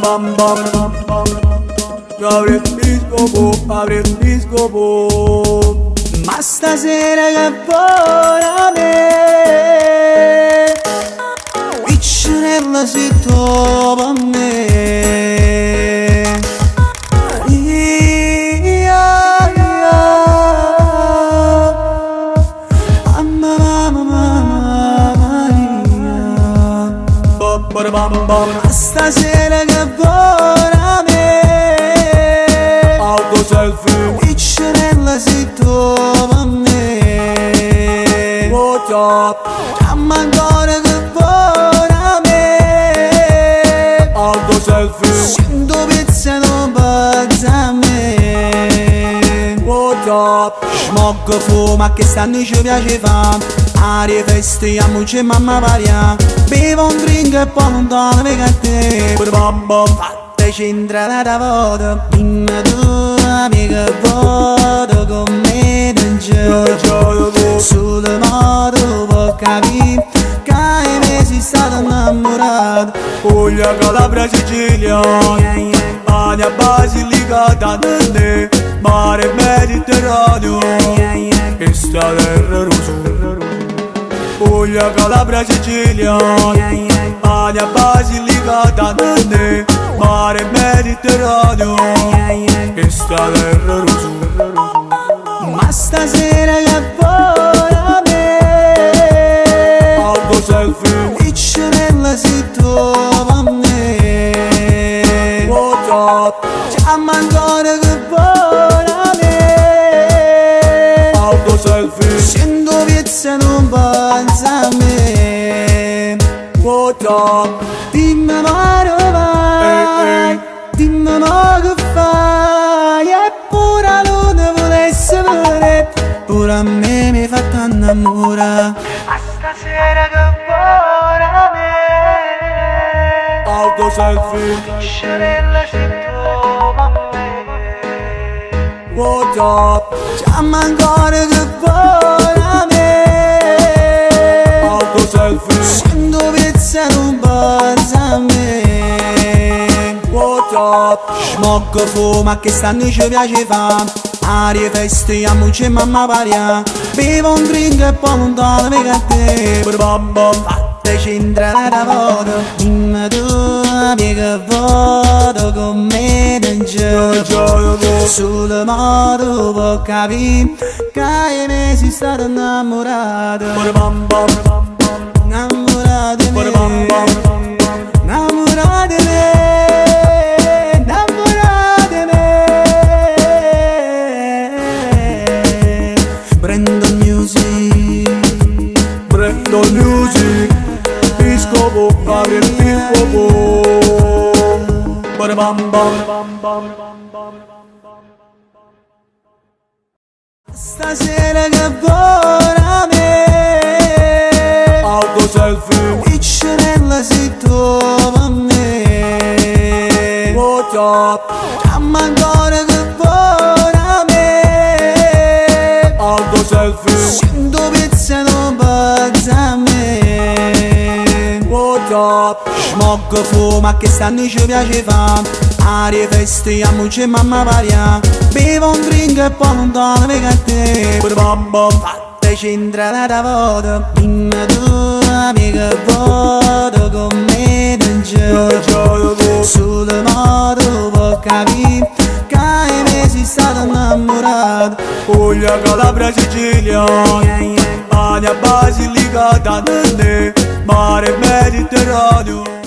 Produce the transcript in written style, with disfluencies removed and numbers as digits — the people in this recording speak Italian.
bam bam. Apri il disco boh. Ma stasera che buona me, piccerella si trova a me. Ma stasera che buona me, auto selfie, piccerella si trova a me. What's up? Chiama ancora che buona me, auto selfie, 100 pizze non pazza a me. What's up? Smog fuma che stanno ci piace fa. Aria festiamo c'è mamma varia. Bevo un drink e poi non torno mica a te. Fatte centrale da voto. Dimmi tu amica voto con me non gioco. Sul modo può capire che ai mesi stato innamorato. Puglia, Calabria, Sicilia, Spagna, Basilicata, Nene, mare Mediterraneo, questa terra rosa. Puglia, Calabria, Sicilia, Spagna, Basilicata, Nene, mare Mediterraneo, questa terra rosa. Ma stasera che buona me, auto selfie, piccerella si trova a me. What's up? Chiama ancora che buona me, auto selfie, 100 pizze non pensa a me. What's up? Dimmi ma dove vai, dimmi ma che fai. Eppure la luna volesse vedere, pure a me mi fa tanto innamorare. Ma stasera che buona me, auto selfie, piccerella si trova a me. What's up? Chiama ancora che buona me, auto selfie, 100 pizze non pensa a me. What's up? Smog fuma che stanno ci piace fa. Aria festiamo c'è mamma varia. Bevo un drink e poi non torno mica a te. Fatte centrale da voto. Dimmi tu amica voto con me non gioco. Sul modo può capire che ai mesi stato innamorato. Innamorato di me, innamorato di me. Brandon Music, disco boh, apri il disco boh. Bam bam. Stasera che buona me, auto selfie, piccerella si trova a me. What's up? Chiama ancora che buona me, auto selfie, 100 pizze non pensa a me. What's up? Smog fuma che stanno ci piace fa. Aria festiamo c'è mamma varia. Bevo un drink e poi non torno mica a te. Fatte centrale da voto. Dimmi tu amica voto con me non gioco. Sul modo può capire che ai mesi stato innamorato. Puglia, Calabria, Sicilia, Spagna, Basilicata, Nene, mare Mediterraneo.